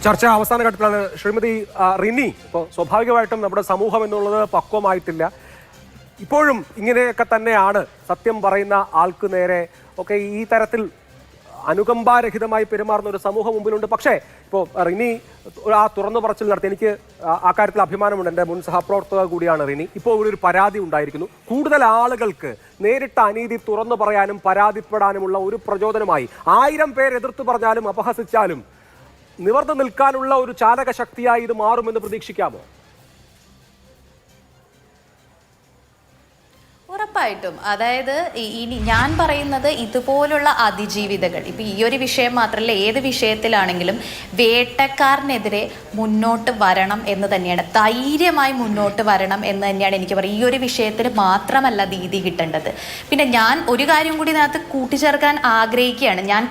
ചർച്ച അവസാന ഘട്ടത്തിലാണ്. ശ്രീമതി റിനി, ഇപ്പോൾ സ്വാഭാവികമായിട്ടും നമ്മുടെ സമൂഹം എന്നുള്ളത് പക്വമായിട്ടില്ല. ഇപ്പോഴും ഇങ്ങനെയൊക്കെ തന്നെയാണ് സത്യം പറയുന്ന ആൾക്ക് നേരെ ഒക്കെ ഈ തരത്തിൽ അനുകമ്പാരഹിതമായി പെരുമാറുന്ന ഒരു സമൂഹം മുമ്പിലുണ്ട്. പക്ഷേ ഇപ്പോൾ റിനി ആ തുറന്നു പറച്ചിൽ നടത്തി. എനിക്ക് ആ കാര്യത്തിൽ അഭിമാനമുണ്ട്. എൻ്റെ മുൻ സഹപ്രവർത്തക കൂടിയാണ് റിനി. ഇപ്പോൾ ഒരു പരാതി ഉണ്ടായിരിക്കുന്നു. കൂടുതൽ ആളുകൾക്ക് നേരിട്ട അനീതി തുറന്നു പറയാനും പരാതിപ്പെടാനുമുള്ള ഒരു പ്രചോദനമായി 1000 പേർ എതിർത്ത് പറഞ്ഞാലും അപഹസിച്ചാലും നിവർന്നു നിൽക്കാനുള്ള ഒരു ചാലക ശക്തിയായി ഇത് മാറുമെന്ന് പ്രതീക്ഷിക്കാമോ? ഉറപ്പായിട്ടും. അതായത് ഇനി ഞാൻ പറയുന്നത് ഇതുപോലുള്ള അതിജീവിതകൾ, ഇപ്പം ഈ ഒരു വിഷയം മാത്രമല്ല, ഏത് വിഷയത്തിലാണെങ്കിലും വേട്ടക്കാരനെതിരെ മുന്നോട്ട് വരണം എന്ന് തന്നെയാണ്, ധൈര്യമായി മുന്നോട്ട് വരണം എന്ന് തന്നെയാണ് എനിക്ക് പറയുക. ഈ ഒരു വിഷയത്തിൽ മാത്രമല്ല നീതി കിട്ടേണ്ടത്. പിന്നെ ഞാൻ ഒരു കാര്യം കൂടി ഇതിനകത്ത് കൂട്ടിച്ചേർക്കാൻ ആഗ്രഹിക്കുകയാണ്. ഞാൻ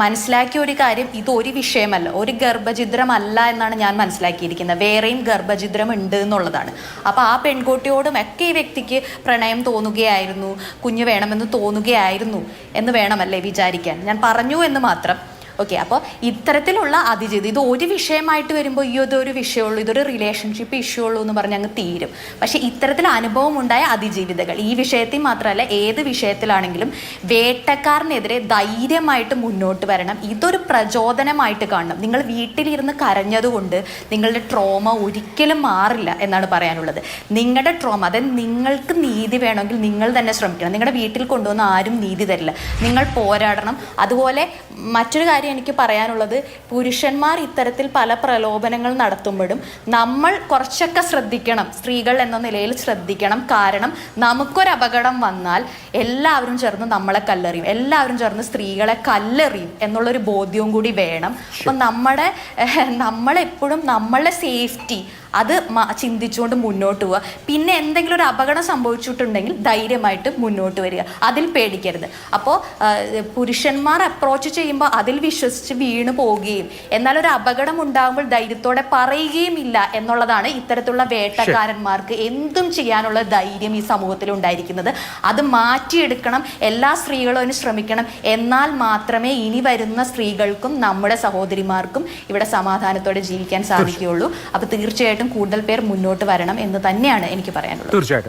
മനസ്സിലാക്കിയ ഒരു കാര്യം, ഇതൊരു വിഷയമല്ല, ഒരു ഗർഭഛിദ്രമല്ല എന്നാണ് ഞാൻ മനസ്സിലാക്കിയിരിക്കുന്നത്. വേറെയും ഗർഭഛിദ്രം ഉണ്ട് എന്നുള്ളതാണ്. അപ്പോൾ ആ പെൺകുട്ടിയോടും ഒക്കെ ഈ വ്യക്തിക്ക് പ്രണയം തോന്നുകയായിരുന്നു, കുഞ്ഞ് വേണമെന്ന് തോന്നുകയായിരുന്നു എന്ന് വേണമല്ലേ വിചാരിക്കാൻ. ഞാൻ പറഞ്ഞു എന്ന് മാത്രം. ഓക്കെ, അപ്പോൾ ഇത്തരത്തിലുള്ള അതിജീവിതം ഇത് ഒരു വിഷയമായിട്ട് വരുമ്പോൾ ഇതൊരു വിഷയമുള്ളൂ, ഇതൊരു റിലേഷൻഷിപ്പ് ഇഷ്യൂ ഉള്ളൂ എന്ന് പറഞ്ഞ് അങ്ങ് തീരും. പക്ഷേ ഇത്തരത്തിൽ അനുഭവം ഉണ്ടായ അതിജീവിതകൾ ഈ വിഷയത്തിൽ മാത്രമല്ല ഏത് വിഷയത്തിലാണെങ്കിലും വേട്ടക്കാരനെതിരെ ധൈര്യമായിട്ട് മുന്നോട്ട് വരണം. ഇതൊരു പ്രചോദനമായിട്ട് കാണണം. നിങ്ങൾ വീട്ടിലിരുന്ന് കരഞ്ഞതുകൊണ്ട് നിങ്ങളുടെ ട്രോമ ഒരിക്കലും മാറില്ല എന്നാണ് പറയാനുള്ളത്. നിങ്ങളുടെ ട്രോമ, അതായത് നിങ്ങൾക്ക് നീതി വേണമെങ്കിൽ നിങ്ങൾ തന്നെ ശ്രമിക്കണം. നിങ്ങളുടെ വീട്ടിൽ കൊണ്ടുവന്ന് ആരും നീതി തരില്ല. നിങ്ങൾ പോരാടണം. അതുപോലെ മറ്റൊരു കാര്യം എനിക്ക് പറയാനുള്ളത്, പുരുഷന്മാർ ഇത്തരത്തിൽ പല പ്രലോഭനങ്ങൾ നടത്തുമ്പോഴും നമ്മൾ കുറച്ചൊക്കെ ശ്രദ്ധിക്കണം, സ്ത്രീകൾ എന്ന നിലയിൽ ശ്രദ്ധിക്കണം. കാരണം നമുക്കൊരു അപകടം വന്നാൽ എല്ലാവരും ചേർന്ന് നമ്മളെ കല്ലെറിയും, എല്ലാവരും ചേർന്ന് സ്ത്രീകളെ കല്ലെറിയും എന്നുള്ളൊരു ബോധ്യവും കൂടി വേണം. അപ്പം നമ്മളെപ്പോഴും നമ്മളുടെ സേഫ്റ്റി അത് ചിന്തിച്ചുകൊണ്ട് മുന്നോട്ട് പോവുക. പിന്നെ എന്തെങ്കിലും ഒരു അപകടം സംഭവിച്ചിട്ടുണ്ടെങ്കിൽ ധൈര്യമായിട്ട് മുന്നോട്ട് വരിക, അതിൽ പേടിക്കരുത്. അപ്പോൾ പുരുഷന്മാർ അപ്രോച്ച് ചെയ്യുമ്പോൾ അതിൽ വിശ്വസിച്ച് വീണ് പോവുകയും എന്നാൽ ഒരു അപകടം ഉണ്ടാകുമ്പോൾ ധൈര്യത്തോടെ പറയുകയും ഇല്ല എന്നുള്ളതാണ് ഇത്തരത്തിലുള്ള വേട്ടക്കാരന്മാർക്ക് എന്തും ചെയ്യാനുള്ള ധൈര്യം ഈ സമൂഹത്തിൽ ഉണ്ടായിരിക്കുന്നത്. അത് മാറ്റിയെടുക്കണം. എല്ലാ സ്ത്രീകളും അതിന് ശ്രമിക്കണം. എന്നാൽ മാത്രമേ ഇനി വരുന്ന സ്ത്രീകൾക്കും നമ്മുടെ സഹോദരിമാർക്കും ഇവിടെ സമാധാനത്തോടെ ജീവിക്കാൻ സാധിക്കുകയുള്ളൂ. അപ്പോൾ തീർച്ചയായിട്ടും കൂടുതൽ പേർ മുന്നോട്ട് വരണം എന്ന് തന്നെയാണ് എനിക്ക് പറയാനുള്ളത്. തീർച്ചയായിട്ടും.